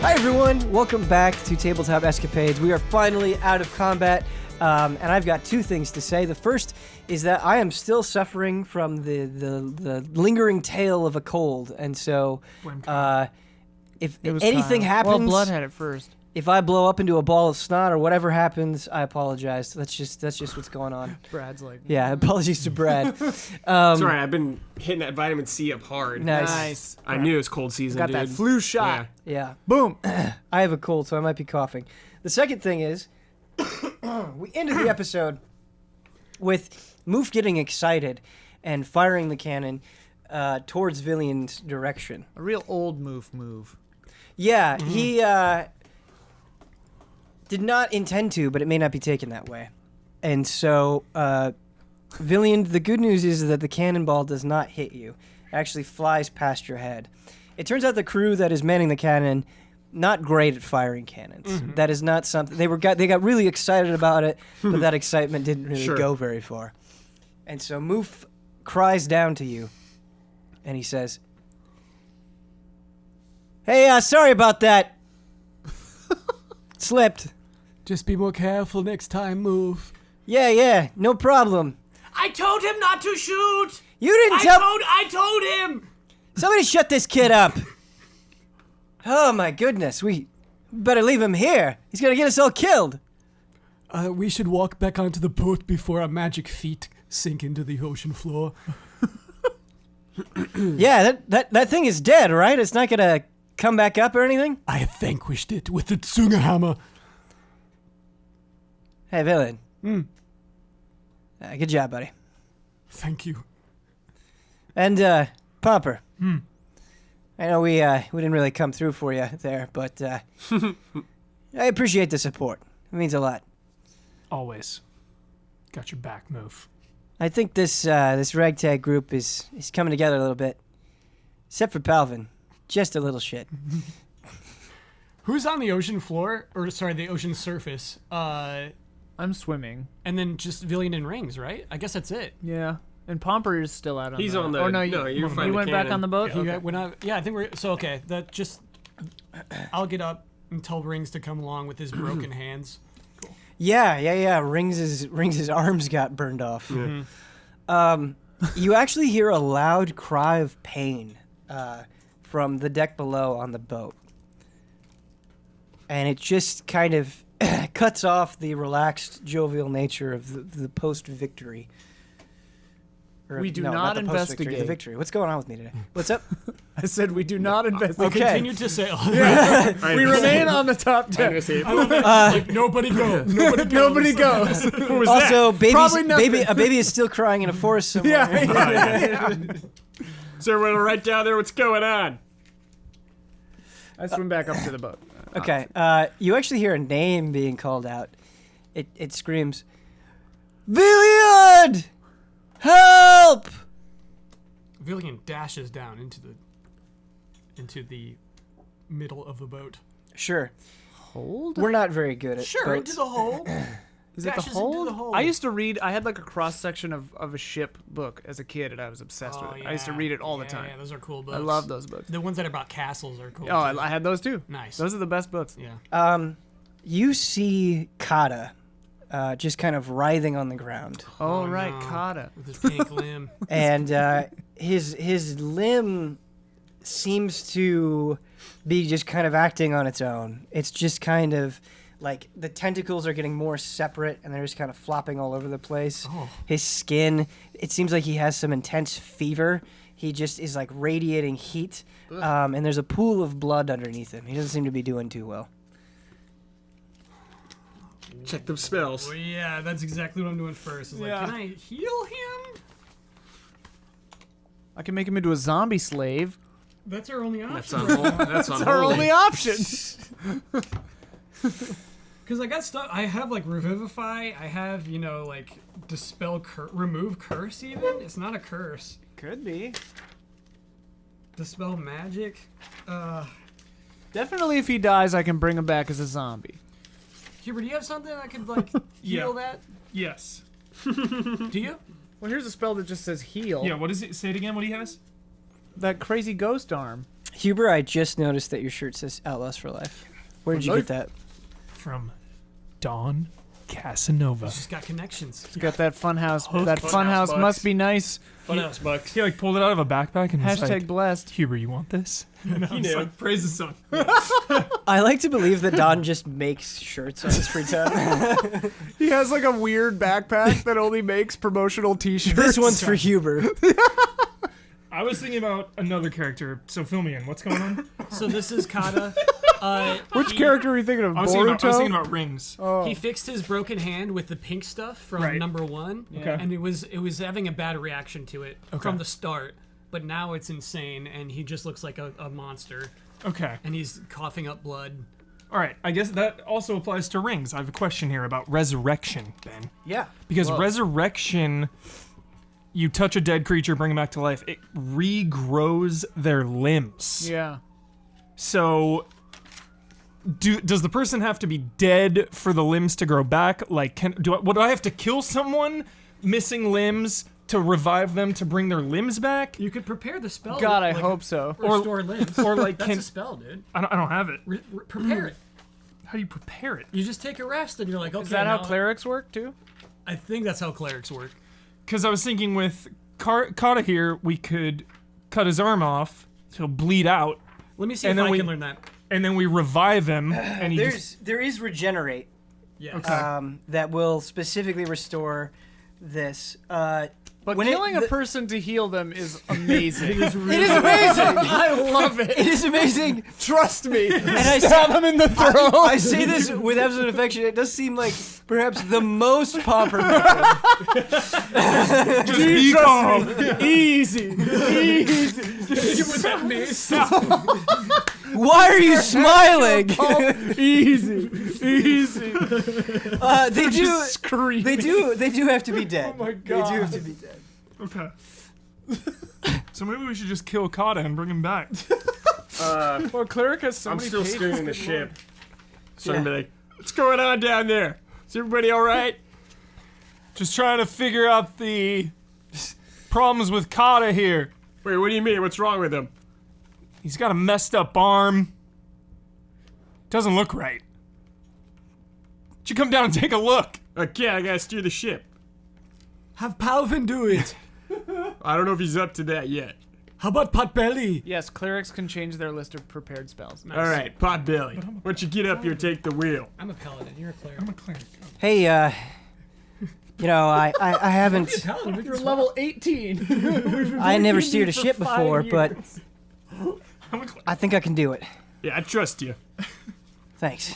Hi everyone, welcome back to Tabletop Escapades. We are finally out of combat, and I've got two things to say. The first is that I am still suffering from the lingering tail of a cold, and so if anything happens... Well, Blood had it first. If I blow up into a ball of snot or whatever happens, I apologize. That's just what's going on. Brad's like... Yeah, apologies to Brad. Sorry, I've been hitting that vitamin C up hard. Nice. I knew it was cold season, Got dude. that flu shot. Yeah. Boom. I have a cold, so I might be coughing. The second thing is, we ended the episode with Moof getting excited and firing the cannon towards Villian's direction. A real old move. Yeah, he did not intend to, but it may not be taken that way. And so, Villian, the good news is that the cannonball does not hit you. It actually flies past your head. It turns out the crew that is manning the cannon, not great at firing cannons. That is not something... They got really excited about it, but that excitement didn't really go very far. And so Moof cries down to you, and he says, "Hey, sorry about that. Slipped. Just be more careful next time, Move. Yeah, no problem. I told him not to shoot! You didn't tell... I told him! Somebody shut this kid up. Oh my goodness, we better leave him here. He's gonna get us all killed." We should walk back onto the boat before our magic feet sink into the ocean floor. Yeah, that thing is dead, right? It's not gonna come back up or anything? I have vanquished it with the Tsunga hammer. Hey, Villain. Good job, buddy. Thank you. And, Pomper. I know we didn't really come through for you there, but I appreciate the support. It means a lot. Always. Got your back, Move. I think this ragtag group is coming together a little bit. Except for Palvin. Just a little shit. Who's on the ocean floor? Or, sorry, the ocean surface? I'm swimming. And then just Villian and Rings, right? I guess that's it. Yeah. And Pomper is still out on He's the... on the... Oh, no, you're fine. you went back on the boat? He Okay. went out, yeah, I think we're... So, okay, that just... I'll get up and tell Rings to come along with his broken hands. Cool. Yeah. Rings' arms got burned off. You actually hear a loud cry of pain from the deck below on the boat. And it just kind of cuts off the relaxed, jovial nature of the post-victory. We do not the post-victory, investigate. the victory. What's going on with me today? What's up? I said we do not investigate. Okay. Continue to sail. We remain on the top deck. Like, nobody go. Nobody goes. Who was Also, Probably nothing. a baby is still crying in a forest somewhere. that? So everyone right down there, what's going on? I swim back up to the boat. Okay, you actually hear a name being called out. It screams, "Villiard! Help!" Villian dashes down into the middle of the boat. Sure. Hold? We're not very good at Sure, into the hole. Is it the Dashes into hold? the hold. I used to read... I had like a cross-section of a ship book as a kid, and I was obsessed with it. I used to read it all the time. Yeah, those are cool books. I love those books. The ones that are about castles are cool. Oh, I had those too. Nice. Those are the best books. Yeah. You see Kata just kind of writhing on the ground. Oh, right, no. Kata. With his pink limb. And his limb seems to be just kind of acting on its own. It's just kind of like the tentacles are getting more separate and they're just kind of flopping all over the place. Oh. His skin, it seems like he has some intense fever. He just is like radiating heat. And there's a pool of blood underneath him. He doesn't seem to be doing too well. Check them spells. Well, yeah, that's exactly what I'm doing first. Is Yeah. like, can I heal him? I can make him into a zombie slave. That's our only That's option. unholy. That's That's our only option. Because I got stuff. I have like revivify. I have like dispel, remove curse. Even it's not a curse. Could be. Dispel magic. Definitely if he dies, I can bring him back as a zombie. Huber, do you have something that could like heal that? Yes. Do you? Well, here's a spell that just says heal. Yeah, what is it? Say it again. What do you have? That crazy ghost arm. Huber, I just noticed that your shirt says Outlaws for Life. Where did you get that? From Don Casanova. He's just got connections. He's got that funhouse. Hook. That Funhouse funhouse must be nice. Funhouse bucks. He like pulled it out of a backpack and was Hashtag like, blessed. Huber, you want this? And I was like, praise the sun. I like to believe that Don just makes shirts on his free time. He has like a weird backpack that only makes promotional T-shirts. This one's for Huber. I was thinking about another character, so fill me in. What's going on? So this is Kata. Which character are you thinking of? I was thinking about rings. Oh. He fixed his broken hand with the pink stuff from Right. number 1, Okay. and it was having a bad reaction to it from the start. But now it's insane, and he just looks like a monster, Okay. and he's coughing up blood. All right. I guess that also applies to rings. I have a question here about resurrection, Ben. Yeah. Because resurrection, you touch a dead creature, bring them back to life, it regrows their limbs. Yeah. So, does the person have to be dead for the limbs to grow back? Like, would I have to kill someone missing limbs to revive them to bring their limbs back? You could prepare the spell. God, I hope so. Restore limbs. or like, That's a spell, dude. I don't have it. Prepare it. How do you prepare it? You just take a rest, and you're like, okay. Is that how now- clerics work too? I think that's how clerics work. Because I was thinking with Kata here, we could cut his arm off, so he'll bleed out, Let me see And if then I we- can learn that. and then we revive him, and he just... There is regenerate Yeah. that will specifically restore this. But When killing a the- person to heal them is amazing. It is amazing. I love it. It is amazing. Trust me. And I Stab him in the throat. I say this with absolute affection. It does seem like perhaps the most pauper method. just be calm. Easy. With that mace. Why are you smiling? Easy. They do. Scream. They do have to be dead. Oh my They do God. have to be dead. Okay. So maybe we should just kill Kata and bring him back. Well, cleric has so I'm many still pages. steering the ship. So Yeah. I'm like, what's going on down there? Is everybody all right? Just trying to figure out the problems with Kata here. Wait, what do you mean? What's wrong with him? He's got a messed up arm. Doesn't look right. Should come down and take a look. Okay, I gotta steer the ship. Have Palvin do it. I don't know if he's up to that yet. How about Potbelly? Yes, clerics can change their list of prepared spells. All right, Potbelly. Why don't you get up here, take the wheel? I'm a paladin. You're a cleric. I'm a cleric. Hey, you know, I haven't. Paladin. We can You're swap. level 18. I never steered a ship for 5 before, but years. I'm a cleric. I think I can do it. Yeah, I trust you. Thanks.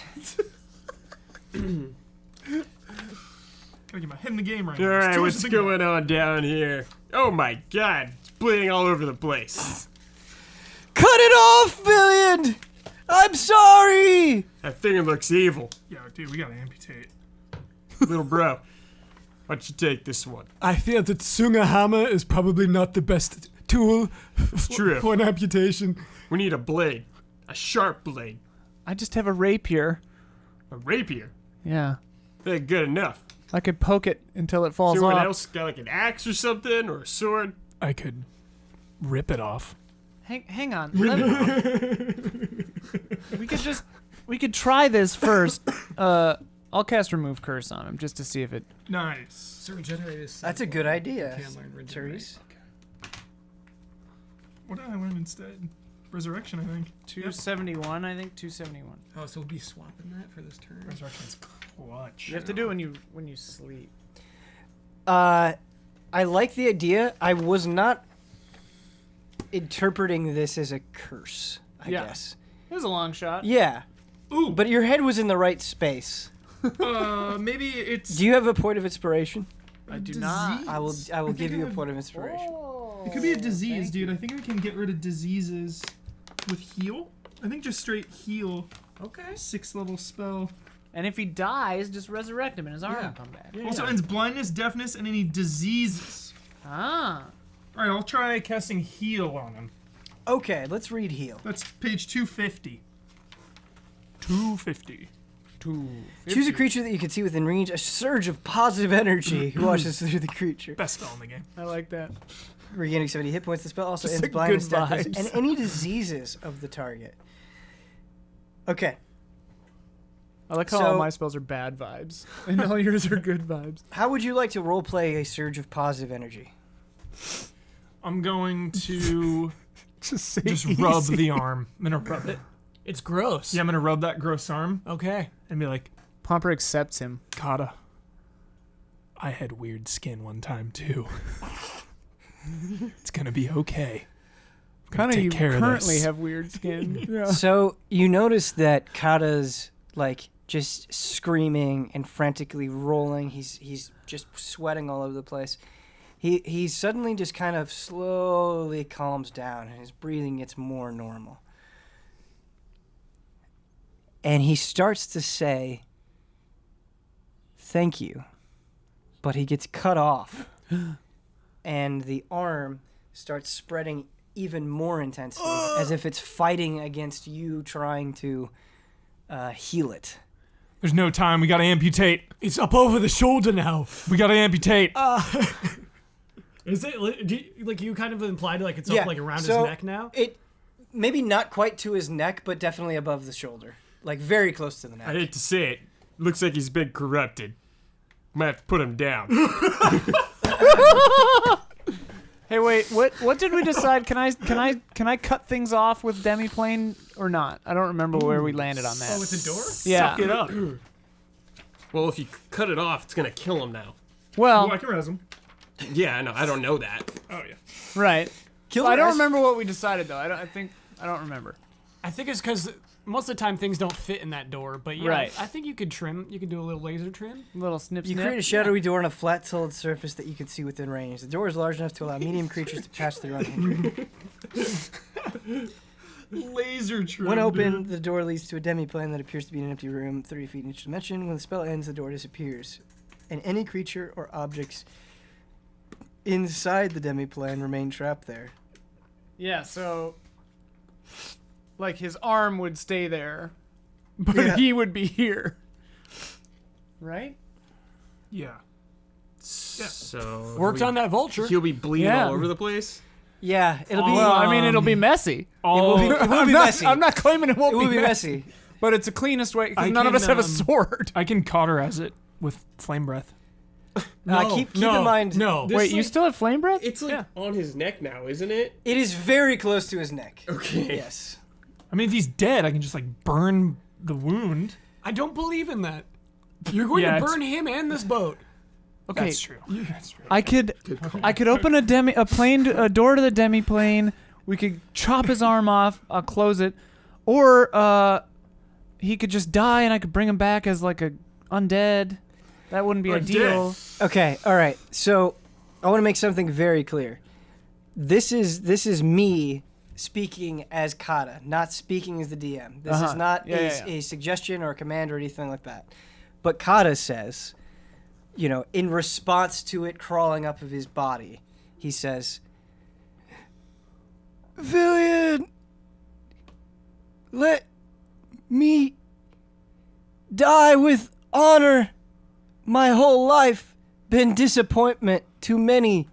Gotta get my head in the game right All now. There's right, too much what's to think about. going on down here? Oh my God, it's bleeding all over the place. Cut it off, Billion! I'm sorry! That thing looks evil. Yo, dude, we gotta amputate. Little bro, why don't you take this one? I feel that Sunga hammer is probably not the best tool It's true. for an amputation. We need a blade. A sharp blade. I just have a rapier. A rapier. Yeah. They're good enough. I could poke it until it Is falls anyone off. else got like an axe or something, or a sword? I could rip it off. Hang on. We could try this first. I'll cast remove curse on him just to see if it. Nice. So regenerate is That's a good idea, Can learn regenerate. Therese. What did I learn instead? Resurrection, I think. 271, I think 271. Oh, so we'll be swapping that for this turn. Resurrection's clutch. You have to do it when you sleep. I like the idea. I was not interpreting this as a curse, I Yeah. guess. It was a long shot. Yeah. Ooh. But your head was in the right space. Maybe it's... Do you have a point of inspiration? I do not. I will think give you a I've- point of inspiration. It could be a disease, dude. I think we can get rid of diseases with heal. I think just straight heal. Okay. 6th level spell. And if he dies, just resurrect him and his arm Yeah. will come back. Also ends blindness, deafness, and any diseases. Ah. Alright, I'll try casting heal on him. Okay, let's read heal. That's page 250. 250. Choose a creature that you can see within range. A surge of positive energy washes through the creature. Best spell in the game. I like that. regaining 70 hit points. The spell also Just ends like blindness, good deafness, vibes. and any diseases of the target. Okay. I like how So- all my spells are bad vibes, and all yours are good vibes. How would you like to roleplay a surge of positive energy? I'm going to Just say just rub the arm. I'm gonna rub it. It's gross. Yeah, I'm gonna rub that gross arm Okay. and be like, Pomper accepts him. Kata, I had weird skin one time too. It's gonna be okay. I'm gonna Kind of, take you care of currently this. have weird skin. Yeah. So you notice that Kata's like just screaming and frantically rolling. He's just sweating all over the place. He suddenly just kind of slowly calms down and his breathing gets more normal. And he starts to say, "Thank you," but he gets cut off, and the arm starts spreading even more intensely, as if it's fighting against you trying to heal it. There's no time. We gotta amputate. It's up over the shoulder now. We gotta amputate. Is it like you kind of implied like it's Yeah, up like around so his neck now? It maybe not quite to his neck, but definitely above the shoulder, like very close to the neck. I hate to say it. Looks like he's been corrupted. Might have to put him down. Hey, wait. What did we decide? Can I cut things off with demiplane or not? I don't remember where we landed on that. Oh, it's a door? yeah. Suck it up. Well, if you cut it off, it's gonna kill him now. Well, I can res him. Yeah, I know. I don't know that. Oh yeah. right. Kill I the don't rest- remember what we decided though. I don't remember. I think it's because most of the time things don't fit in that door, but yeah, Right. I think you could trim. You could do a little laser trim. Little snip. You snip. create a shadowy door on a flat, solid surface that you can see within range. The door is large enough to allow medium creatures to pass through unhindered. Laser trim. When open, the door leads to a demiplane that appears to be an empty room, 30 feet in each dimension. When the spell ends, the door disappears, and any creature or objects inside the demiplane remain trapped there. Yeah. So, like his arm would stay there, but Yeah. he would be here. Right. Yeah. So Worked on that vulture. He'll be bleeding Yeah. all over the place. Yeah, it'll be. Well, I mean, it'll be messy. it will be, it will be messy. I'm not claiming it won't it will be be messy, messy. but it's the cleanest way because I none of can, us have a sword. I can cauterize it with flame breath. Keep in mind. No. Wait, you still have flame breath? It's like on his neck now, isn't it? It is very close to his neck. Okay. Yes. I mean, if he's dead, I can just like burn the wound. I don't believe in that. You're going Yeah, to it's- burn him and this boat. Okay, That's true. That's true. I could open a door to the demiplane. We could chop his arm off. I'll close it, or he could just die, and I could bring him back as like a undead. That wouldn't be ideal. Okay. All right. So, I want to make something very clear. This is me speaking as Kata, not speaking as the DM. This is not a suggestion or a command or anything like that. But Kata says, in response to it crawling up of his body, he says, "Villian, let me die with honor. My whole life been disappointment to many.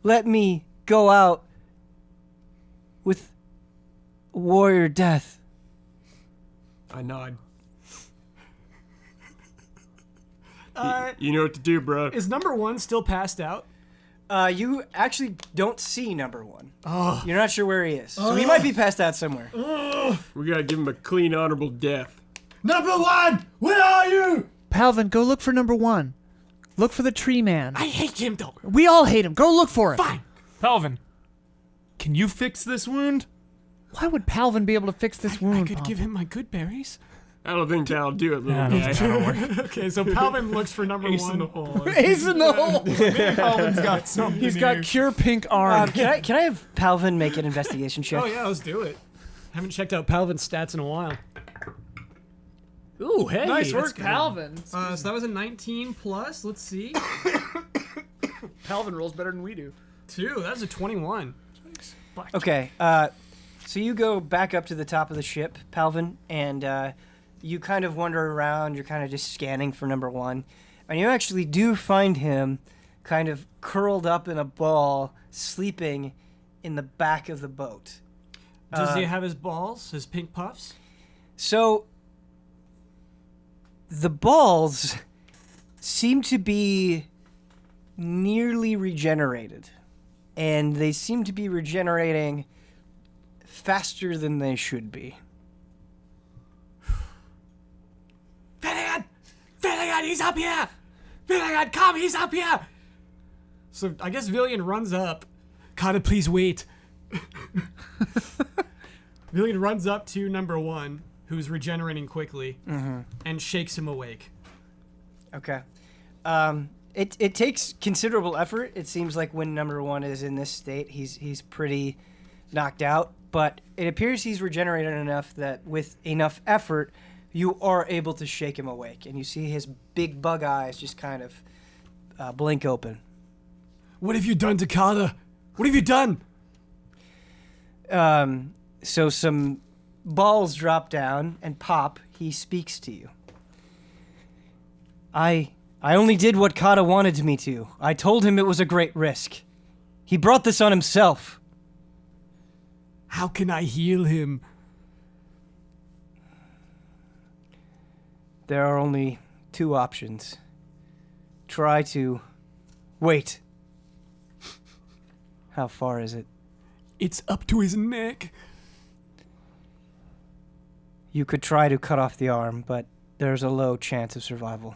Let me go out with warrior death." I nod. You know what to do, bro. Is number one still passed out? You actually don't see number one. You're not sure where he is. So he might be passed out somewhere. We gotta give him a clean, honorable death. Number one, where are you? Palvin, go look for number one. Look for the tree man. I hate him though. We all hate him. Go look for him. Fine. Palvin, can you fix this wound? Why would Palvin be able to fix this wound? I could give him my good berries. I don't think that'll do it, little Yeah, guy. that'll work. Okay, so Palvin looks for number one. hole. Ace in the hole. Palvin's got something. He's got cure pink arm. Can I have Palvin make an investigation check? Oh yeah, let's do it. Haven't checked out Palvin's stats in a while. Ooh, hey. Nice that's work, good. Palvin. So that was a 19 plus. Let's see. Palvin rolls better than we do. 2. That was a 21. Okay. So you go back up to the top of the ship, Palvin, and you kind of wander around. You're kind of just scanning for number one, and you actually do find him kind of curled up in a ball, sleeping in the back of the boat. Does he have his balls, his pink puffs? So the balls seem to be nearly regenerated, and they seem to be regenerating faster than they should be. Villian, he's up here! Villian, come, he's up here! So I guess Villian runs up. Kata, please wait. Villian runs up to number 1, who's regenerating quickly, and shakes him awake. Okay. It takes considerable effort. It seems like when number 1 is in this state, he's pretty knocked out. But it appears he's regenerated enough that with enough effort, you are able to shake him awake. And you see his big bug eyes just kind of blink open. What have you done to Kata? What have you done? So some balls drop down and pop. He speaks to you. I only did what Kata wanted me to. I told him it was a great risk. He brought this on himself. How can I heal him? There are only 2 options. Try to wait. How far is it? It's up to his neck. You could try to cut off the arm, but there's a low chance of survival.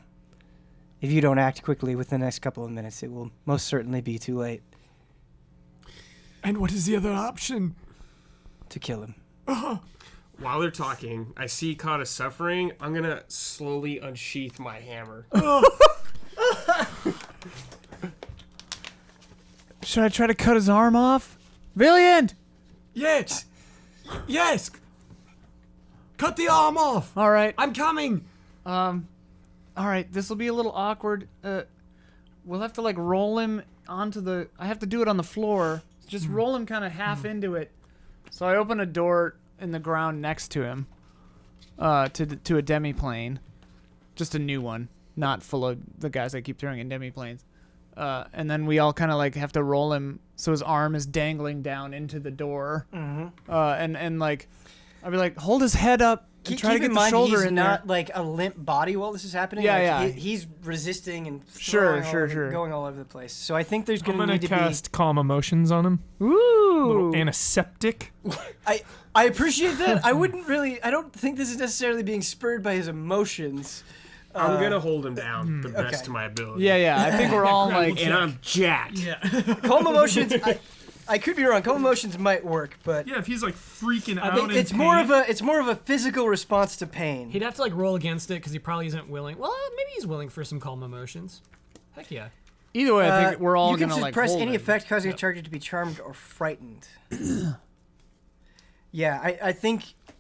If you don't act quickly within the next couple of minutes, it will most certainly be too late And what is the other option? to kill him. While they're talking, I see Kata suffering. I'm gonna slowly unsheath my hammer. Should I try to cut his arm off? Villian! Yes! Yes! Cut the arm off! All right. I'm coming! All right. This will be a little awkward. We'll have to like roll him onto the. I have to do it on the floor. Just roll him kind of half into it. So I open a door in the ground next to him, to a demi-plane, just a new one, not full of the guys I keep throwing in demi-planes. And then we all kind of like have to roll him so his arm is dangling down into the door. And like, I'll be like, hold his head up and try to Keep get in the mind, shoulder he's in not there. like a limp body while this is happening. Yeah, Like, yeah. He's resisting and Sure, throwing going all over the place. So I think there's I'm going to gonna need to cast calm emotions on him. Ooh. Little antiseptic. I appreciate that. I don't think this is necessarily being spurred by his emotions. I'm gonna hold him down the best okay. of my ability. Yeah. I think we're all like. And I'm jacked. Calm emotions. I could be wrong. Calm emotions might work, but Yeah, if he's like freaking I out think in it's more of a physical response to pain. He'd have to like roll against it because he probably isn't willing. Well, maybe he's willing for some calm emotions. Heck yeah. Either way, I think we're all you can gonna like suppress hold any him. effect causing a target to be charmed or frightened. Yeah, I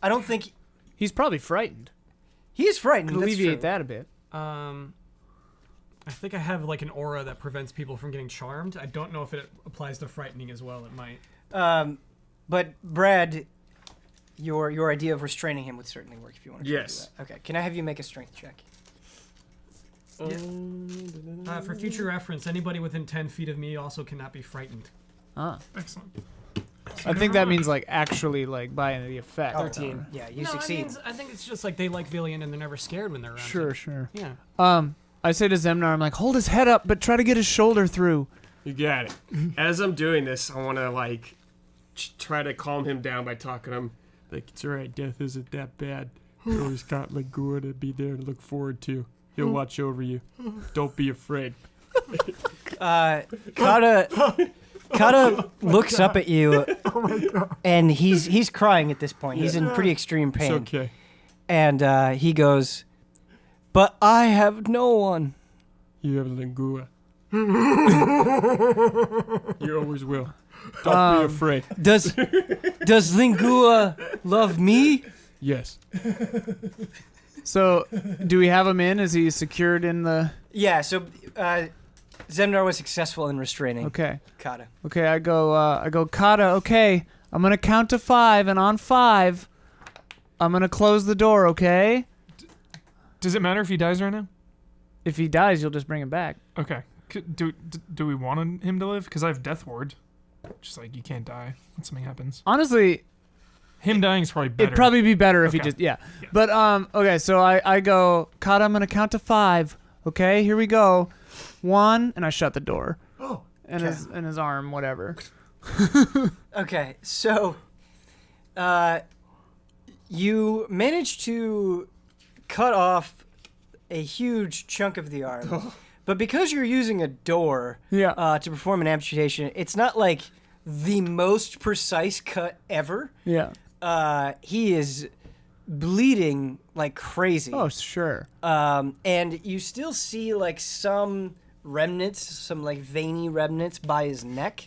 don't think He's probably frightened. he is frightened. Could that's alleviate true. that a bit. I think I have like an aura that prevents people from getting charmed. I don't know if it applies to frightening as well. It might. But Brad, your idea of restraining him would certainly work if you want to Yes. do that. Okay, can I have you make a strength check? For future reference, anybody within 10 feet of me also cannot be frightened. Ah. Excellent. I think that means like actually like by the effect. 13. Yeah, you no, succeed. I think it's just like they like Villian and they're never scared when they're around. Sure, him. sure. Yeah. I say to Zemnar, I'm like, hold his head up, but try to get his shoulder through. You got it. As I'm doing this, I want to like try to calm him down by talking to him. Like, it's alright, death isn't that bad. You always got Lagua to be there to look forward to. He'll watch over you. Don't be afraid. Kata looks up at you, and he's crying at this point. He's in pretty extreme It's pain, okay. and he goes, "But I have no one." You have Lingua. You always will. Don't be afraid. Does Lingua love me? Yes. So, do we have him in? Is he secured in the? Yeah. So Zemnar was successful in restraining Okay. Kata. Okay, I go, Kata, okay, I'm gonna count to 5, and on 5, I'm gonna close the door, okay? Does it matter if he dies right now? If he dies, you'll just bring him back. Okay. Do we want him to live? Because I have Death Ward. Just like you can't die when something happens. Honestly, Him dying is probably better. it'd probably be better if he Okay. just But okay, so I go, Kata, I'm gonna count to 5. Okay, here we go. 1, and I shut the door. Oh. And his arm, whatever. Okay, so you managed to cut off a huge chunk of the arm. But because you're using a door Yeah. to perform an amputation, it's not like the most precise cut ever. Yeah. He is bleeding like crazy. Oh, sure. And you still see like some remnants, some like veiny remnants by his neck,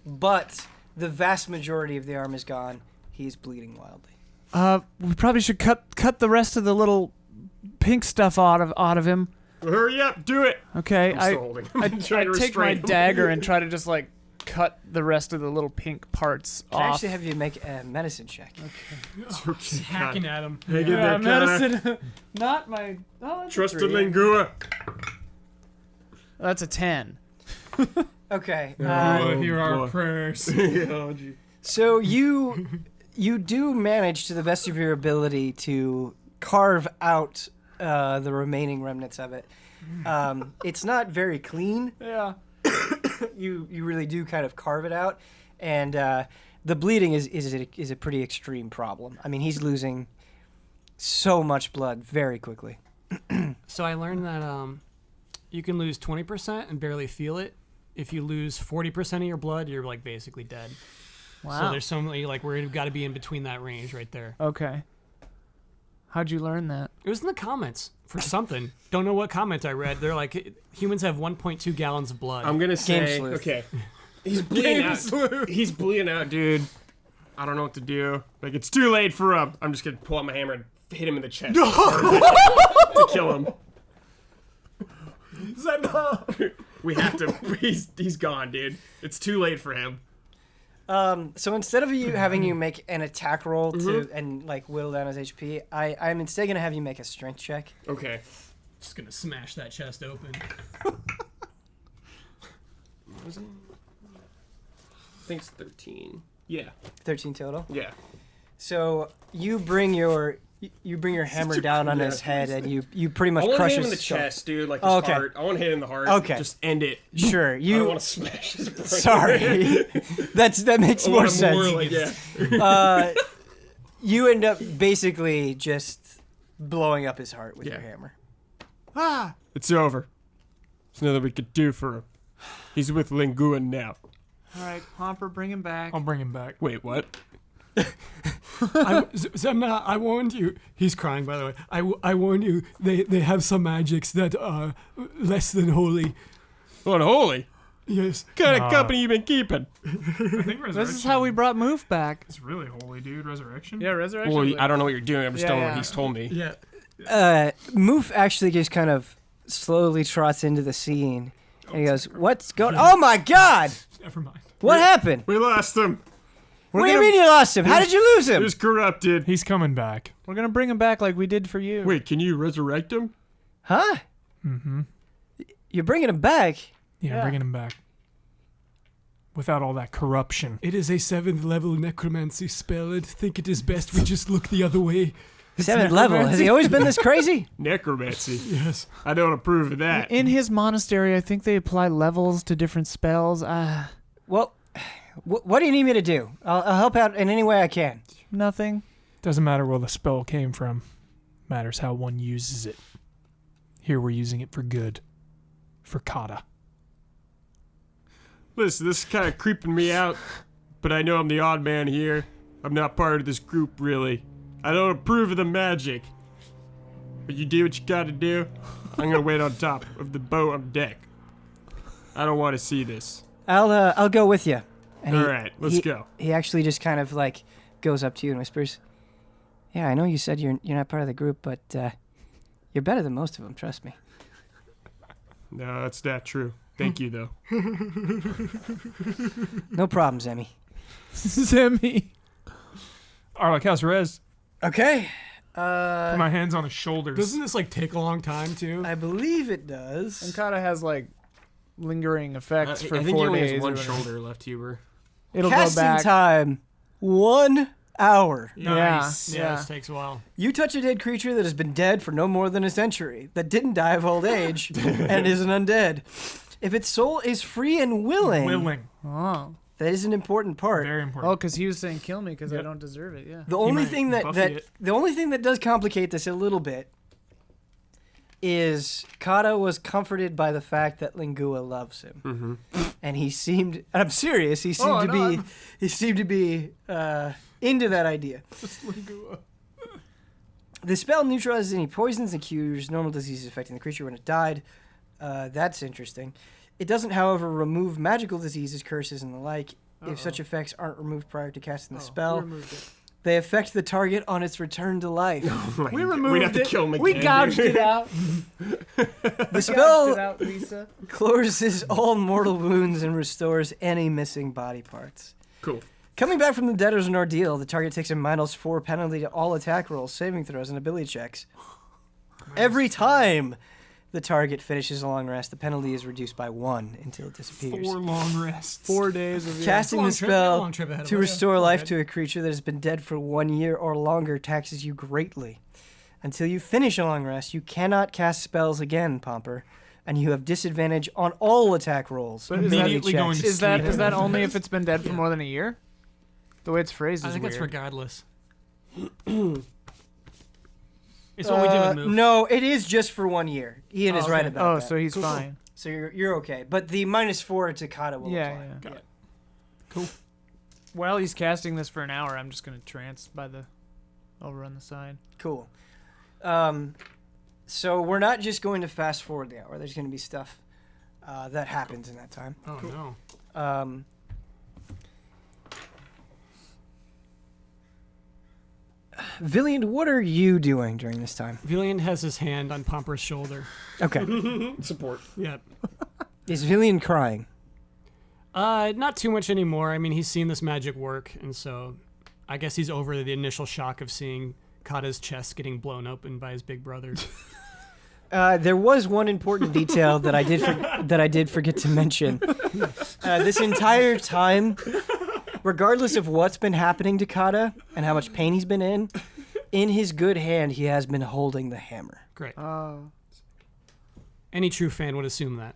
but the vast majority of the arm is gone. He's bleeding wildly. We probably should cut the rest of the little pink stuff out of him. Hurry up, do it. Okay, I'm still holding him. I I'm trying to take my restrain him. dagger and try to just like cut the rest of the little pink parts Can I off. actually have you make a medicine check? Okay, Hacking at him. Hang in there, Kana. medicine. Not my. Oh, that's Trust a the 3. Lingua. That's a 10. Okay. Oh, hear our boy. prayers. Oh, gee. So you do manage to the best of your ability to carve out the remaining remnants of it. It's not very clean. Yeah. You really do kind of carve it out, and the bleeding is a pretty extreme problem. I mean, he's losing so much blood very quickly. So I learned that you can lose 20% and barely feel it. If you lose 40% of your blood, you're like basically dead. Wow. So there's so many like we've got to be in between that range right there. Okay. How'd you learn that? It was in the comments for something. Don't know what comment I read. They're like humans have 1.2 gallons of blood. I'm gonna Game say, sleuth. okay. He's bleeding out. He's bleeding out, dude. I don't know what to do. Like, it's too late for him. I'm just gonna pull out my hammer and hit him in the chest to kill him. We have to. He's gone, dude. It's too late for him. So instead of having you make an attack roll to and like whittle down his HP, I'm instead gonna have you make a strength check. Okay. just gonna smash that chest open. Was it? I think it's 13. Yeah. 13 total. Yeah. So you bring your hammer down on his head, and you pretty much I want to crush hit him his in the skull. chest, dude. Like his Okay. heart. I want to hit him in the heart. Okay. Just end it. Sure, I you. want to smash his brain. Sorry, that makes I more want sense. More, like, yeah. You end up basically just blowing up his heart with Yeah. your hammer. Ah! It's over. There's nothing we could do for him. He's with Lingua now. All right, Pomper, bring him back. I'll bring him back. Wait, what? Zemna, I warned you. He's crying, by the way. I warned you. They have some magics that are less than holy. Unholy? Yes. What kind of company you been keeping? I think Resurrection. This is how we brought Moof back. It's really holy, dude. Resurrection. Yeah, Resurrection. Well, I don't know what you're doing. I'm just Yeah, telling yeah. what he's told me. Yeah. Moof actually just kind of slowly trots into the scene, and he goes, "What's going? Oh my God! Never mind. What happened? We lost him. What do you mean you lost him? How did you lose He him? was corrupted. He's coming back. We're gonna bring him back like we did for you. Wait, can you resurrect him? Huh? Mm-hmm. You're bringing him back? Yeah, Yeah. bringing him back. Without all that corruption. It is a 7th level necromancy spell. I think it is best we just look the other way. 7th level. Has he always been this crazy? Necromancy. Yes. I don't approve of that. In his monastery, I think they apply levels to different spells. Well, what do you need me to do? I'll help out in any way I can. Nothing. Doesn't matter where the spell came from. Matters how one uses it. Here we're using it for good. For Kata. Listen, this is kind of creeping me out, but I know I'm the odd man here. I'm not part of this group, really. I don't approve of the magic. But you do what you gotta do. I'm gonna wait on top of the boat on deck. I don't want to see this. I'll go with you. And All right, let's go. He actually just kind of like goes up to you and whispers, "Yeah, I know you said you're not part of the group, but you're better than most of them. Trust me." No, that's not true. Thank you, though. No problem, Zemi. Zemi. Arlek, how's Rez? Okay. Put my hands on his shoulders. Doesn't this like take a long time too? I believe it does. And Kata has like lingering effects for I think 4 he only days. has or one whatever. shoulder left, Huber. It'll go Casting back. time, 1 hour. Nice. Yeah. This takes a while. You touch a dead creature that has been dead for no more than a century, that didn't die of old age, and is an undead. If its soul is free and willing, Oh. that is an important part. Very important. Oh, because he was saying kill me because I Yep. don't deserve it. Yeah. The only might thing that, Buffy it. the only thing that does complicate this a little bit is Kata was comforted by the fact that Lingua loves him, and he seemed. And I'm serious. He seemed He seemed to be into that idea. The spell neutralizes any poisons and cures normal diseases affecting the creature when it died. That's interesting. It doesn't, however, remove magical diseases, curses, and the like if such effects aren't removed prior to casting the spell. They affect the target on its return to life. We removed We'd have to it. kill him We again, gouged dude. it out. The Gouged it spell out, Lisa. closes all mortal wounds and restores any missing body parts. Cool. Coming back from the dead is an ordeal. The target takes a -4 penalty to all attack rolls, saving throws, and ability checks. Every time the target finishes a long rest, the penalty is reduced by 1 until it disappears. 4 long rests. 4 days of Casting Long the trip, yeah, spell long trip ahead of to us, restore yeah. life Good. to a creature that has been dead for 1 year or longer taxes you greatly. Until you finish a long rest, you cannot cast spells again, Pomper, and you have disadvantage on all attack rolls. But is that- Immediately going to Is that sleep. is that only if it's been dead for more than a year? The way it's phrased is I think weird. that's regardless. It's what we do with move. No, it is just for 1 year. Ian is Oh, right okay. about Oh, that. so he's fine. So you're okay. But the -4 to Kata will Yeah, apply. yeah. Got it. While he's casting this for an hour, I'm just gonna trance by the over on the side. Cool. So we're not just going to fast forward the hour. There's going to be stuff that happens in that time. Oh no. Villian, what are you doing during this time? Villian has his hand on Pomper's shoulder. Okay. Support. Yep. Is Villian crying? Not too much anymore. I mean, he's seen this magic work, and so I guess he's over the initial shock of seeing Kata's chest getting blown open by his big brother. There was one important detail that I did forget to mention. This entire time, regardless of what's been happening to Kata and how much pain he's been in his good hand, he has been holding the hammer. Great. Oh. Any true fan would assume that.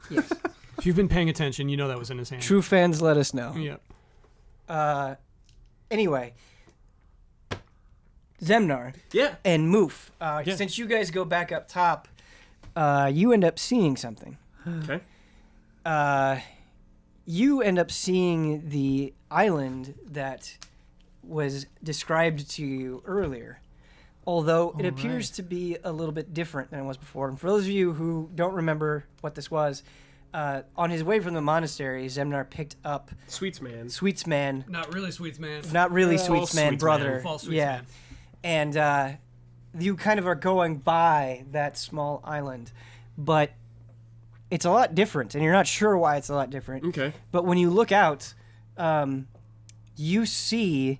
Yes. If you've been paying attention, you know that was in his hand. True fans, let us know. Yep. Anyway, Zemnar Yeah. and Moof, since you guys go back up top, you end up seeing something. Okay. You end up seeing the island that was described to you earlier, although it appears to be a little bit different than it was before. And for those of you who don't remember what this was, on his way from the monastery, Zemnar picked up Sweets man. Sweets Man, Not really, Sweets man. not really False Sweets Man, Sweets brother. Man. False Sweets yeah. man. And you kind of are going by that small island, but it's a lot different, and you're not sure why it's a lot different. Okay. But when you look out, you see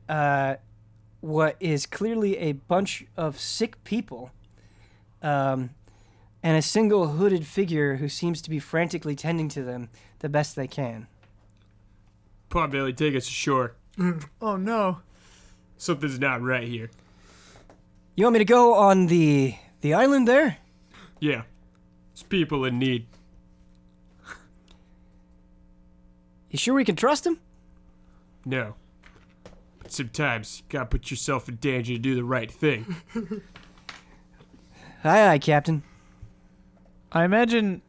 what is clearly a bunch of sick people, and a single hooded figure who seems to be frantically tending to them the best they can. Potbelly, take us ashore. Oh no. Something's not right here. You want me to go on the island there? Yeah. It's people in need. You sure we can trust him? No. But sometimes you gotta put yourself in danger to do the right thing. Aye, aye, Captain. I imagine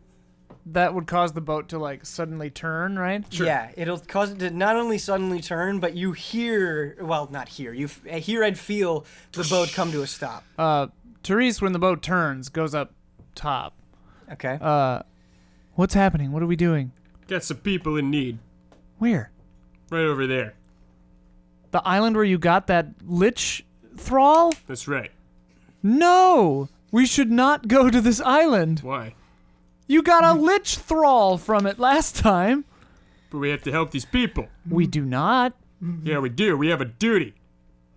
that would cause the boat to like suddenly turn, right? Yeah, it'll cause it to not only suddenly turn, but you hear, well, not hear, you hear and feel the boat come to a stop. Therese, when the boat turns, goes up top. Okay. What's happening? What are we doing? Got some people in need. Where? Right over there. The island where you got that lich thrall? That's right. No! We should not go to this island. Why? You got a lich thrall from it last time. But we have to help these people. We do not. Yeah, we do. We have a duty.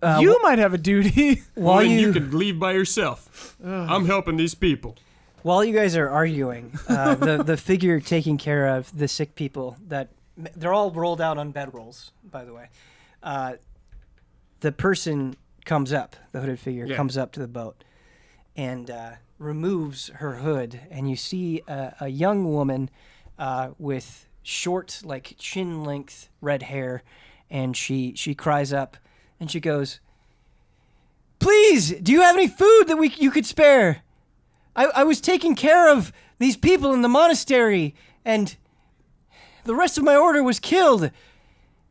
You might have a duty. While Well, then you, you can leave by yourself. I'm helping these people. While you guys are arguing, the figure taking care of the sick people, they're all rolled out on bedrolls, by the way. The person comes up, the hooded figure comes up to the boat and removes her hood, and you see a young woman with short, like chin-length red hair, and she cries up, and she goes, "Please, do you have any food that you could spare? I was taking care of these people in the monastery, and the rest of my order was killed.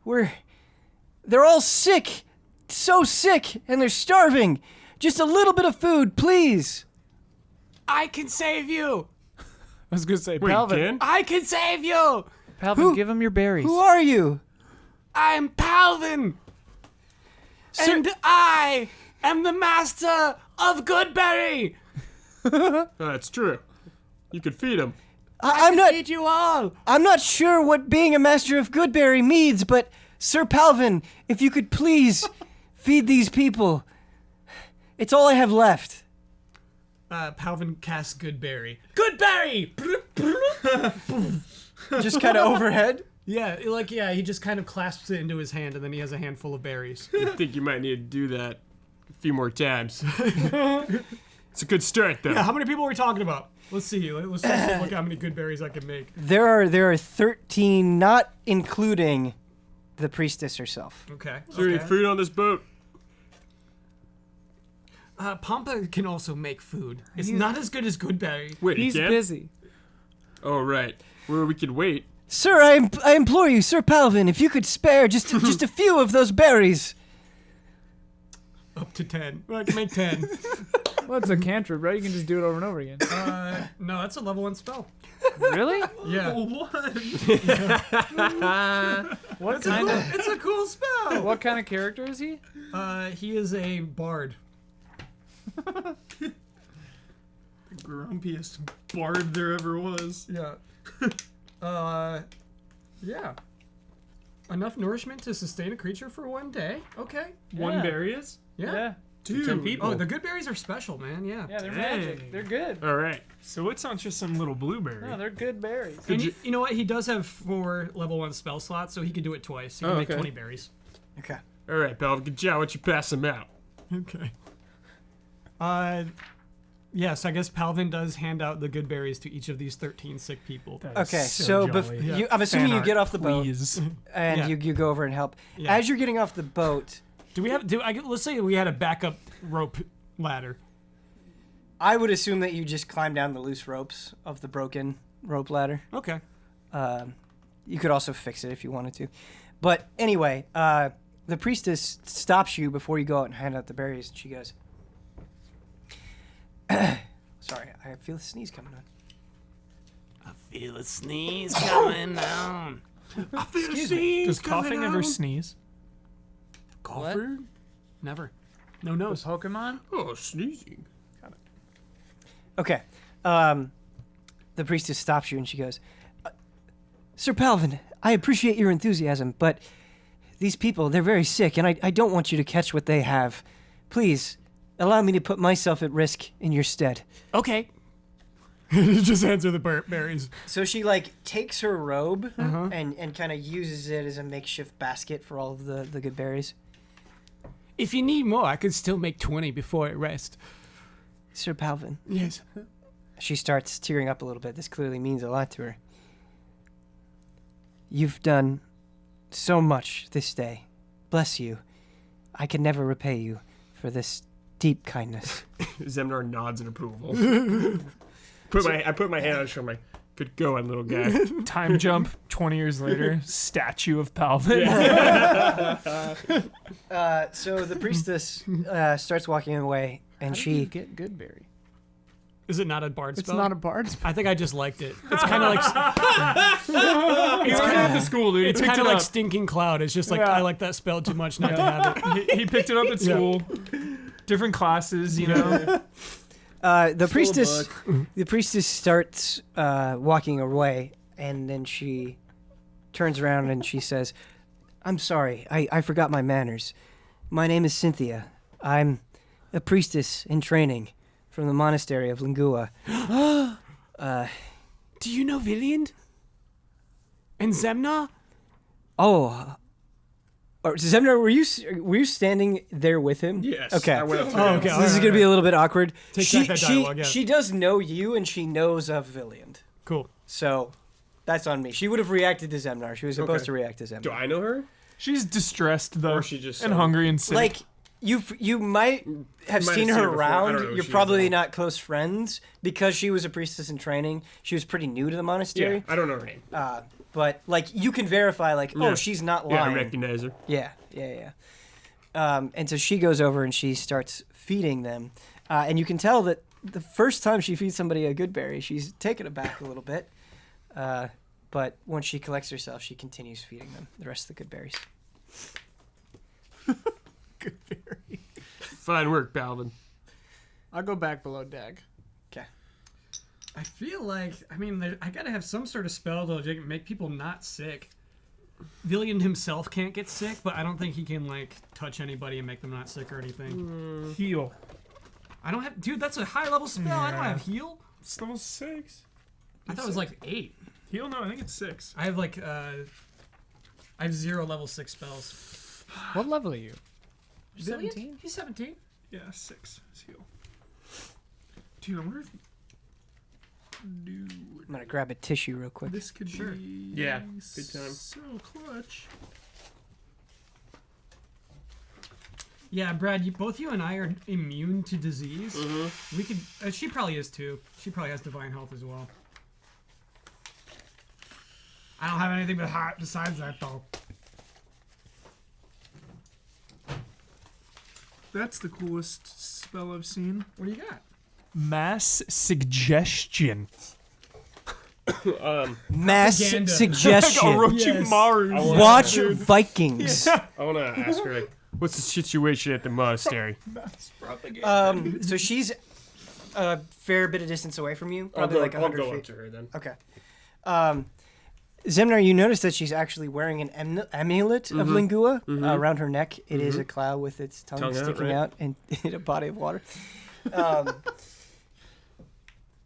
They're all sick, so sick, and they're starving. Just a little bit of food, please." I can save you. I was gonna say, Wait, Palvin. Ken? I can save you. Palvin, give him your berries. Who are you? I'm Palvin. And I am the master of Goodberry. That's true. You could feed him. I'm not. Feed you all. I'm not sure what being a master of Goodberry means, but Sir Palvin, if you could please feed these people. It's all I have left. Palvin casts Goodberry. Goodberry! Just kind of overhead. Yeah, he just kind of clasps it into his hand, and then he has a handful of berries. I think you might need to do that a few more times. It's a good start, though. Yeah, how many people are we talking about? Let's see. Let's just look how many good berries I can make. There are 13, not including the priestess herself. Okay. Is there any food on this boat? Pampa can also make food. It's not as good as Goodberry. Wait, He's again? busy. Oh, right. Where we could wait. Sir, I implore you, Sir Palvin, if you could spare just a few of those berries. Up to 10. Well, I can make 10. Well, it's a cantrip, right? You can just do it over and over again. No, that's a level 1 spell. Really? Yeah. What kind of It's a cool spell. what kind of character is he? He is a bard. Grumpiest bard there ever was. Yeah. Yeah. Enough nourishment to sustain a creature for 1 day. Okay. One Yeah. berry is? Yeah. Two. 10 people. Oh, the good berries are special, man. Yeah. Yeah, they're Dang. magic. They're good. All right. So it's not just some little blueberry. No, they're good berries. And you know what? He does have 4 level 1 spell slots, so he could do it twice. He can make okay. 20 berries. Okay. All right, Palvin. Good job. Why don't you pass them out? Okay. Yes, I guess Palvin does hand out the good berries to each of these 13 sick people. That is Okay, so so jolly. Yeah. I'm assuming Fan you art, get off the boat please. and Yeah. you go over and help. Yeah. As you're getting off the boat, Let's say we had a backup rope ladder. I would assume that you just climb down the loose ropes of the broken rope ladder. Okay. You could also fix it if you wanted to. But anyway, the priestess stops you before you go out and hand out the berries, and she goes, sorry, I feel a sneeze coming on. I feel a sneeze coming on. I feel a sneeze Does coughing ever sneeze? Golfer? Never. No The nose. Pokemon? Oh, sneezing. Okay. The priestess stops you and she goes, Sir Palvin, I appreciate your enthusiasm, but these people, they're very sick, and I don't want you to catch what they have. Please, allow me to put myself at risk in your stead. Okay. Just answer the berries. So she, takes her robe and kind of uses it as a makeshift basket for all of the good berries. If you need more, I could still make 20 before I rest. Sir Palvin. Yes. She starts tearing up a little bit. This clearly means a lot to her. You've done so much this day. Bless you. I can never repay you for this deep kindness. Zemnar nods in approval. I put my hand on his shoulder. I'm like, good going, little guy. Time jump, 20 years later, statue of Palvin. So the priestess starts walking away, and she... get good berry. Is it not a bard It's spell? not a bard spell. I think I just liked it. It's kind of like It's kind of at the school, dude. He it's picked kind of it like up. stinking cloud. It's just like Yeah. I like that spell too much not to have it. He picked it up at school. Different classes, you know. The priestess starts walking away, and then she turns around and she says, I'm sorry, I forgot my manners. My name is Cynthia. I'm a priestess in training from the monastery of Lingua. Do you know Viliand? And Zemna? Oh, Zemnar, were you standing there with him? Yes. Okay. I went up to Oh, him. okay. So this is gonna be a little bit awkward. Take she, back that dialogue, yeah. she does know you, and she knows of Viliand. Cool. So that's on me. She would have reacted to Zemnar. She was supposed Okay. to react to Zemnar. Do I know her? She's distressed though, Or she just and saw- hungry and sick. Like you might have Might seen have her seen her before. I don't know around. who You're she is, probably though. not close friends because she was a priestess in training. She was pretty new to the monastery. Yeah, I don't know her name. But like you can verify, like, Yeah. oh, she's not Yeah, I lying. recognize her. Yeah. And so she goes over and she starts feeding them, and you can tell that the first time she feeds somebody a good berry, she's taken aback a little bit. But once she collects herself, she continues feeding them the rest of the good berries. Fine work, Balvin. I'll go back below deck. I feel like, I mean, I gotta have some sort of spell to make people not sick. Viliand himself can't get sick, but I don't think he can, like, touch anybody and make them not sick or anything. heal. I don't have, dude, that's a high level spell. I don't have heal. It's level 6. I thought it was like 8. Heal? No, I think it's 6. I have like, I have 0 level 6 spells. What level are you? Viliand? 17? He's 17. Yeah, 6 is heal. Dude, I wonder if I'm gonna grab a tissue real quick. this could Sure. be Yeah, good time. so clutch. Yeah, Brad, both you and I are immune to disease. We could, she probably is too. She probably has divine health as well. I don't have anything besides that though. That's the coolest spell I've seen. What do you got? Mass suggestion. Mass Propaganda. suggestion. Orochimaru. Yes. Watch Vikings. I want to ask her, like, what's the situation at the monastery? So she's a fair bit of distance away from you, probably like I'll 100 go feet. up to her then. Okay. Zemnar, you notice that she's actually wearing an amulet of Lingua around her neck. It is a cloud with its tongue, Tongue out, sticking right. out in a body of water.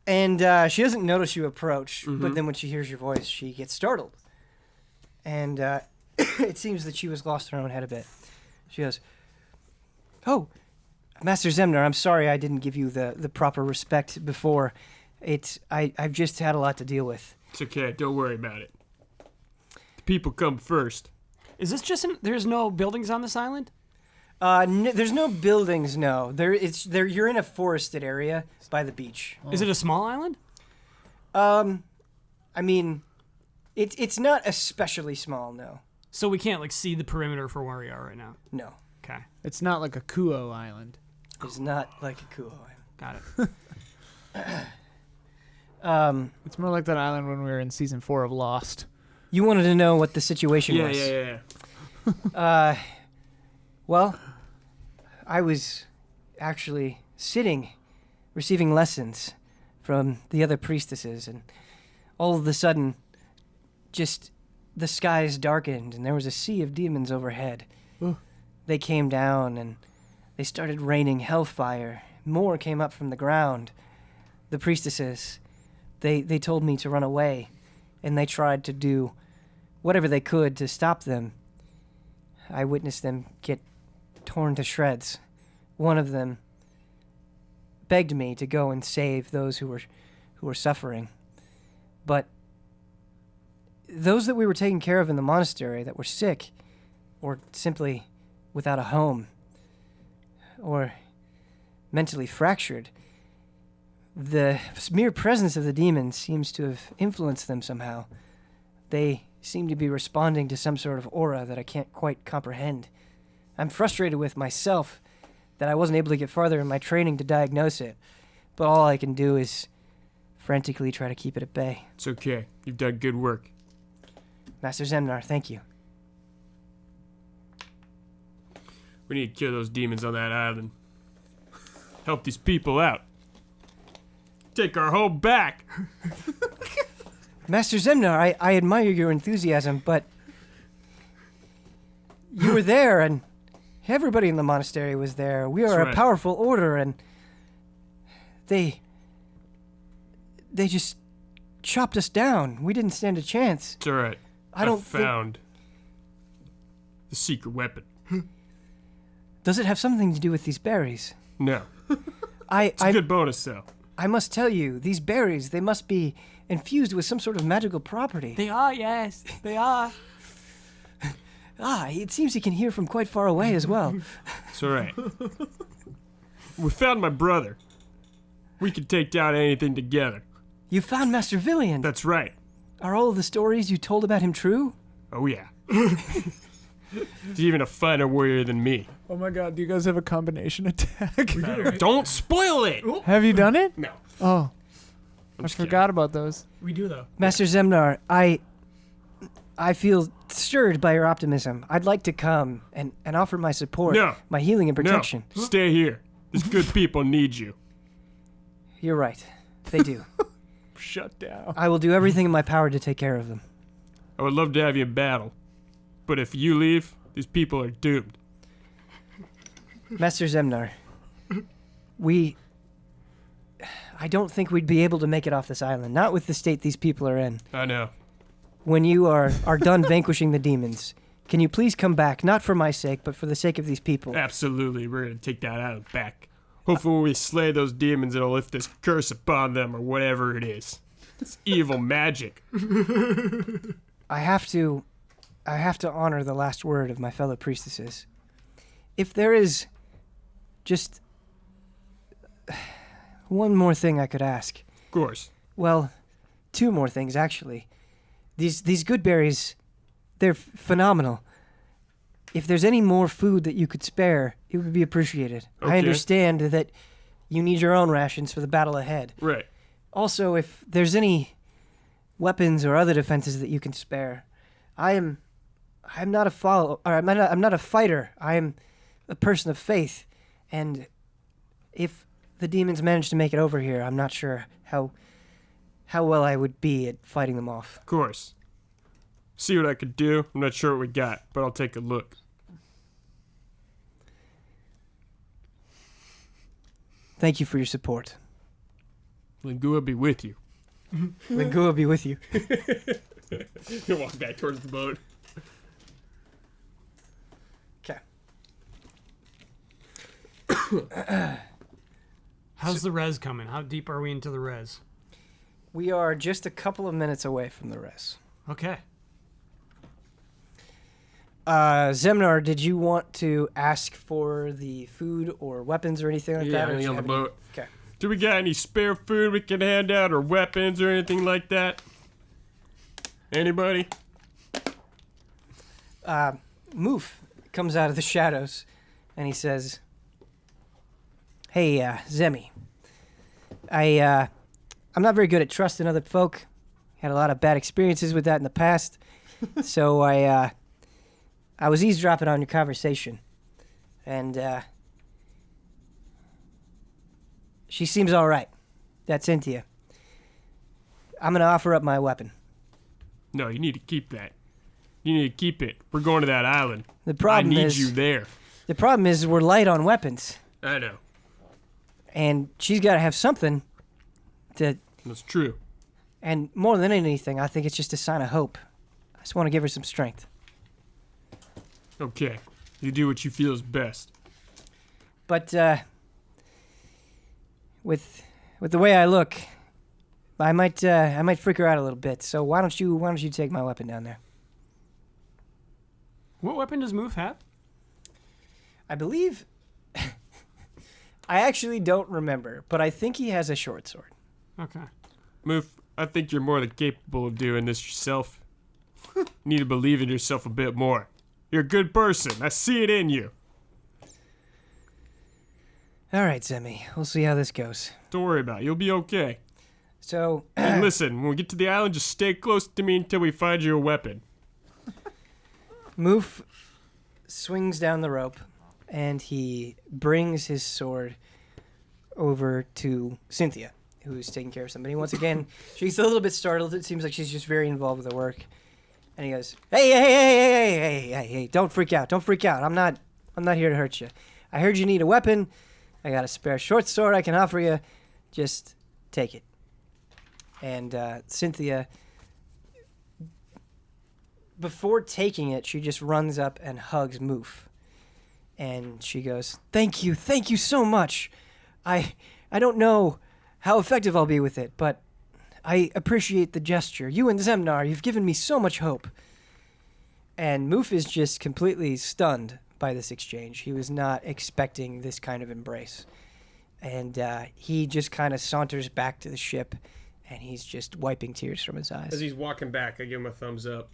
And she doesn't notice you approach, but then when she hears your voice, she gets startled. And it seems that she was lost in her own head a bit. She goes, "Oh, Master Zemnar, I'm sorry I didn't give you the proper respect before. I've just had a lot to deal with." It's okay. Don't worry about it. The people come first. Is this just, there's no buildings on this island? There's no buildings, no. You're in a forested area by the beach. Is it a small island? I mean, it's not especially small, no. So we can't like see the perimeter for where we are right now. No. Okay, It's not like a Kuo island. It's not like a Kuo got it. island. It's more like that island when we were in season 4 of Lost. You wanted to know what the situation Yeah, was. yeah, yeah. Well, I was actually sitting, receiving lessons from the other priestesses, and all of a sudden, just the skies darkened, and there was a sea of demons overhead. They came down, and they started raining hellfire. More came up from the ground. The priestesses, they told me to run away, and they tried to do whatever they could to stop them. I witnessed them get torn to shreds. One of them begged me to go and save those who were suffering. But those that we were taking care of in the monastery that were sick, or simply without a home, or mentally fractured, the mere presence of the demons seems to have influenced them somehow. They seem to be responding to some sort of aura that I can't quite comprehend. I'm frustrated with myself that I wasn't able to get farther in my training to diagnose it, but all I can do is frantically try to keep it at bay. It's okay. You've done good work. Master Zemnar, thank you. We need to kill those demons on that island. Help these people out. Take our home back. Master Zemnar, I admire your enthusiasm, but you were there, and everybody in the monastery was there. We are That's a right. powerful order, and They just chopped us down. We didn't stand a chance. It's all right. I don't found the secret weapon. Does it have something to do with these berries? No. It's a good bonus, though. I must tell you, these berries, they must be infused with some sort of magical property. They are, yes. They are. It seems he can hear from quite far away as well. It's all right. We found my brother. We can take down anything together. You found Master Villian. That's right. Are all of the stories you told about him true? Oh, yeah. He's even a finer warrior than me. Oh my god, do you guys have a combination attack? Don't spoil it! Have you done it? No. Oh, I'm I just kidding. forgot about those. We do though. Master Zemnar, I feel stirred by your optimism. I'd like to come and offer my support, No. my healing and protection. No, stay here. These good people need you. You're right. They do. Shut down. I will do everything in my power to take care of them. I would love to have you in battle. But if you leave, these people are doomed. Master Zemnar, I don't think we'd be able to make it off this island, not with the state these people are in. I know. When you are done vanquishing the demons, can you please come back, not for my sake, but for the sake of these people? Absolutely, we're gonna take that island back. Hopefully when we slay those demons, it'll lift this curse upon them or whatever it is. It's evil magic. I have to honor the last word of my fellow priestesses. If there is just one more thing I could ask. Of course. Well, two more things, actually. These good berries, they're phenomenal. If there's any more food that you could spare, it would be appreciated. Okay. I understand that you need your own rations for the battle ahead. Right. Also, if there's any weapons or other defenses that you can spare, I'm not a I'm not a fighter. I am a person of faith, and if the demons manage to make it over here, I'm not sure how well I would be at fighting them off. Of course. See what I could do. I'm not sure what we got, but I'll take a look. Thank you for your support. Lingua be with you. Lingua be with you. He'll walk back towards the boat. Okay. How's the res coming? How deep are we into the res? We are just a couple of minutes away from the res. Okay. Zemnar, did you want to ask for the food or weapons or anything like that? Or Yeah, did you on the have any- boat. Okay. Do we got any spare food we can hand out or weapons or anything like that? Anybody? Moof comes out of the shadows, and he says, "Hey, Zemi, I'm not very good at trusting other folk. Had a lot of bad experiences with that in the past, so I was eavesdropping on your conversation, and she seems all right. That's Cynthia. I'm gonna offer up my weapon. No, you need to keep that. You need to keep it. We're going to that island. The problem I need is you there. the problem is we're light on weapons, I know. and she's got to have something to." That's true. And more than anything, I think it's just a sign of hope. I just want to give her some strength. Okay. You do what you feel is best. But with the way I look, I might freak her out a little bit. So why don't you take my weapon down there? What weapon does Moof have? I believe I actually don't remember, but I think he has a short sword. Okay. Moof, I think you're more than capable of doing this yourself. You need to believe in yourself a bit more. You're a good person. I see it in you. All right, Zemi. We'll see how this goes. Don't worry about it. You'll be okay. So And listen, when we get to the island, just stay close to me until we find you a weapon. Moof swings down the rope, and he brings his sword over to Cynthia, who's taking care of somebody. Once again, she's a little bit startled. It seems like she's just very involved with her work. And he goes, hey, don't freak out. Don't freak out. I'm not here to hurt you. I heard you need a weapon. I got a spare short sword I can offer you. Just take it. And Cynthia, before taking it, she just runs up and hugs Moof. And she goes, thank you so much. I don't know how effective I'll be with it, but I appreciate the gesture. You and Zemnar, you've given me so much hope. And Moof is just completely stunned by this exchange. He was not expecting this kind of embrace. And he just kind of saunters back to the ship, and he's just wiping tears from his eyes. As he's walking back, I give him a thumbs up.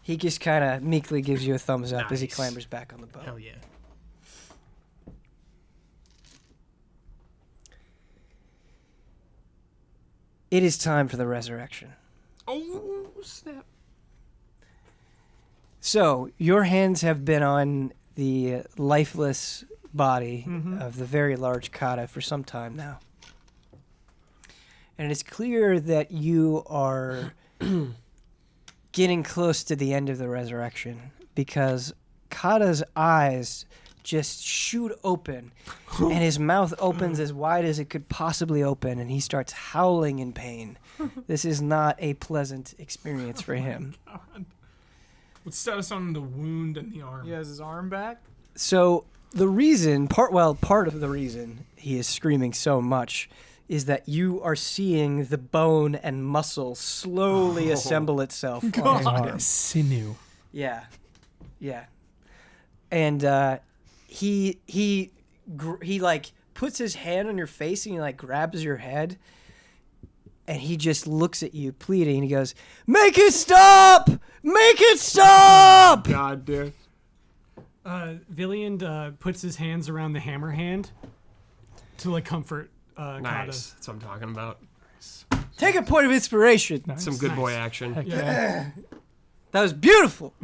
He just kind of meekly gives you a thumbs up as he Nice. clambers back on the boat. Hell yeah. It is time for the resurrection. Oh, snap. So, your hands have been on the lifeless body of the very large Kata for some time now. And it's clear that you are getting close to the end of the resurrection because Kata's eyes just shoot open and his mouth opens as wide as it could possibly open and he starts howling in pain. This is not a pleasant experience for him. God. What's status on the wound and the arm? He has his arm back. So the reason, part of the reason he is screaming so much is that you are seeing the bone and muscle slowly assemble itself on his arm. Sinew. Yeah. And he like puts his hand on your face and he like grabs your head and he just looks at you pleading and he goes, "Make it stop! Make it stop!" God, dude. Villiand puts his hands around the hammer hand to like comfort Kata. Nice. That's what I'm talking about. Take a point of inspiration. Some good boy action. Yeah. That was beautiful.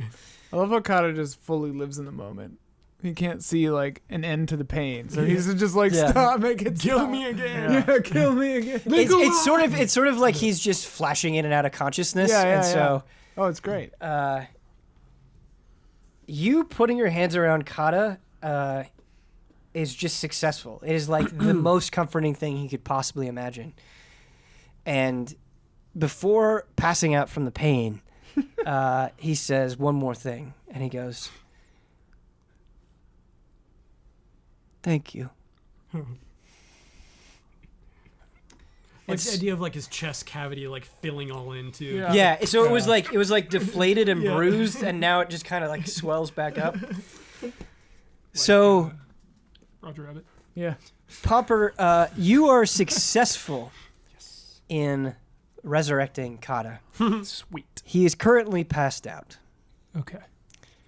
I love how Kata just fully lives in the moment. He can't see like an end to the pain, so he's just like, Yeah. "Stop, make it Kill stop. me again. Yeah, kill me again." It's sort of like he's just flashing in and out of consciousness. Yeah, and so Oh, it's great. you putting your hands around Kata is just successful. It is like the most comforting thing he could possibly imagine. And before passing out from the pain, he says one more thing, and he goes, "Thank you." Like the idea of like his chest cavity like filling all in too. Yeah. Yeah, so it was like deflated and bruised, and now it just kind of like swells back up. So, Roger Rabbit. Yeah. Popper, you are successful in resurrecting Kata. Sweet. He is currently passed out, Okay.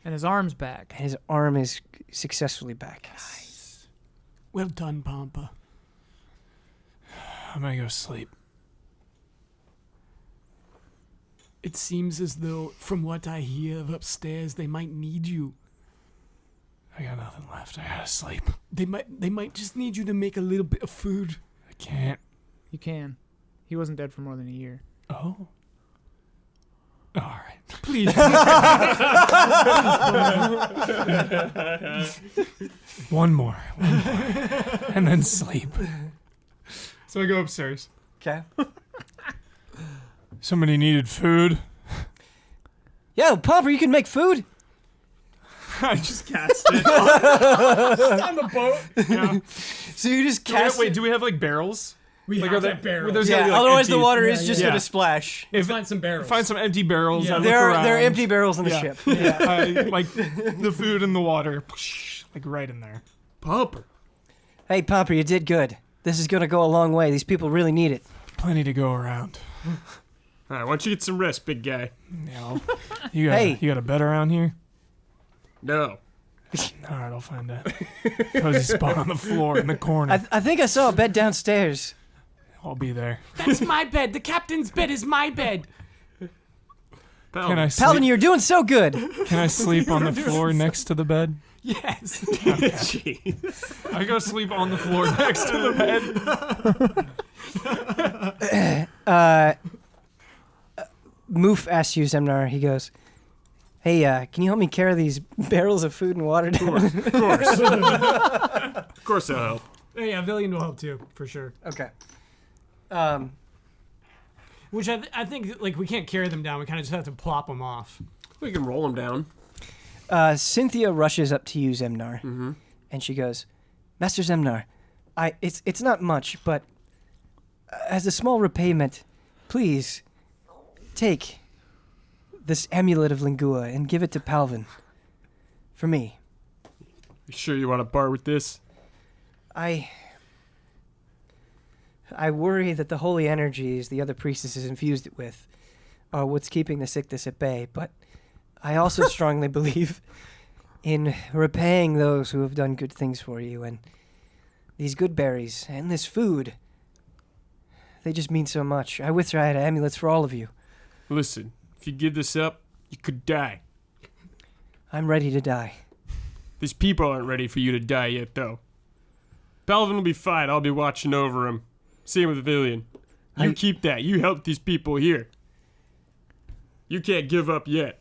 And his arm's back. and his arm is successfully back. Well done, Pampa. I'm gonna go sleep. It seems as though, from what I hear of upstairs, they might need you. I got nothing left. I gotta sleep. They might just need you to make a little bit of food. I can't. You can. He wasn't dead for more than a year. Oh. All right. Please. One more. And then sleep. So I go upstairs. Okay. Somebody needed food. Yo, Popper, you can make food? I just cast it. On the boat. Yeah. So you just cast Wait, do we have like barrels? We Like, have are there- that barrel. there's Yeah, gotta be, like, otherwise the empty- water Yeah, is just yeah. going to splash. Let's find some barrels. Find some empty barrels. Yeah. I look There around. are empty barrels on the Yeah. ship. I, like the food and the water, like right in there. Popper. Hey, Popper, you did good. This is going to go a long way. These people really need it. Plenty to go around. All right, why don't you get some rest, big guy? Yeah, you got Hey. you got a bed around here? No. All right, I'll find a cozy spot on the floor in the corner. I think I saw a bed downstairs. I'll be there. That's my bed. The captain's bed is my bed. Can I Paladin, sleep? you're doing so good. Can I sleep on the floor next to the bed? Yes. Jeez. I go sleep on the floor next to the bed. Moof asks you, Zemnar, he goes, "Hey, can you help me carry these barrels of food and water down?" Of course. Of course I'll help. Yeah, Villian will help too, for sure. Okay. Which I think, like, we can't carry them down. We kind of just have to plop them off. We can roll them down. Cynthia rushes up to you, Zemnar, and she goes, Master Zemnar, it's not much, but as a small repayment, please take this amulet of Lingua and give it to Palvin. For me. You sure you want to part with this? I worry that the holy energies the other priestesses infused it with are what's keeping the sickness at bay, but I also strongly believe in repaying those who have done good things for you, and these good berries and this food, they just mean so much. I wish I had amulets for all of you. Listen, if you give this up, you could die. I'm ready to die. These people aren't ready for you to die yet, though. Palvin will be fine. I'll be watching over him. Same with Villian. You keep that. You help these people here. You can't give up yet.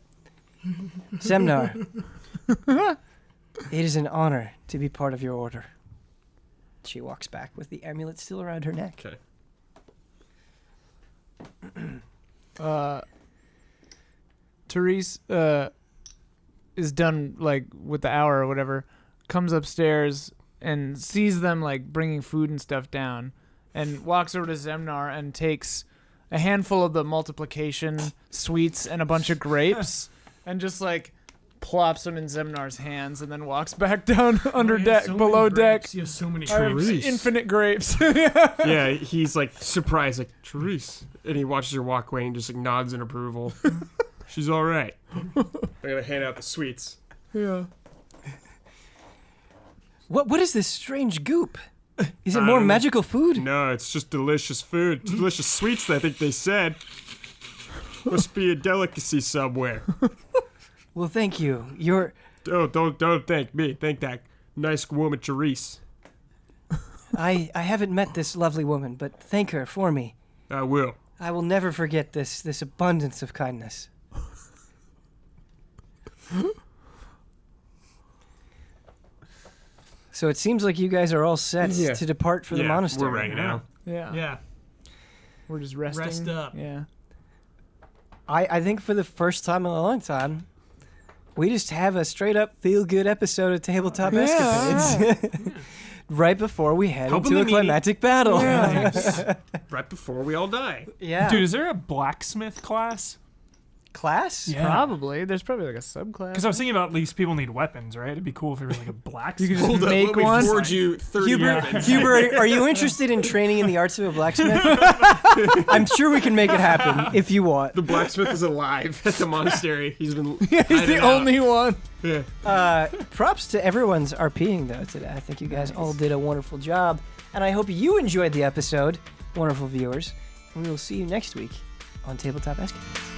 Zemnar, it is an honor to be part of your order. She walks back with the amulet still around her neck. Okay. Therese is done like with the hour or whatever, comes upstairs and sees them like bringing food and stuff down, and walks over to Zemnar and takes a handful of the multiplication sweets and a bunch of grapes and just like plops them in Zemnar's hands and then walks back down under deck, below deck. You have so many I have grapes. infinite grapes. Yeah, he's like surprised, like, Therese. And he watches her walk away and just like nods in approval. She's all right. I'm going to hand out the sweets. Yeah. What is this strange goop? Is it I more don't know. magical food? No, it's just delicious food. Delicious sweets, I think they said. Must be a delicacy somewhere. Well, thank you. Don't thank me. Thank that nice woman, Therese. I haven't met this lovely woman, but thank her for me. I will. I will never forget this abundance of kindness. So it seems like you guys are all set Yeah. to depart for the Yeah, monastery. we're ready now. Yeah. Yeah. We're just resting. Rest up. Yeah. I think for the first time in a long time, we just have a straight up feel good episode of Tabletop Escapades right before we head Helping into a the needy. climactic battle. Yeah. Right before we all die. Yeah. Dude, is there a blacksmith class? Class? Yeah. Probably. There's probably like a subclass. Because I was thinking about at least people need weapons, right? It'd be cool if there was like a blacksmith. You could just Hold up, make let me one. forge you 30 Huber, weapons. Huber, are you interested in training in the arts of a blacksmith? I'm sure we can make it happen if you want. The blacksmith is alive at the monastery. He's been He's the hiding out. only one. Yeah. Props to everyone's RPing though today. I think you guys all did a wonderful job, and I hope you enjoyed the episode, wonderful viewers. And we will see you next week on Tabletop Escapades.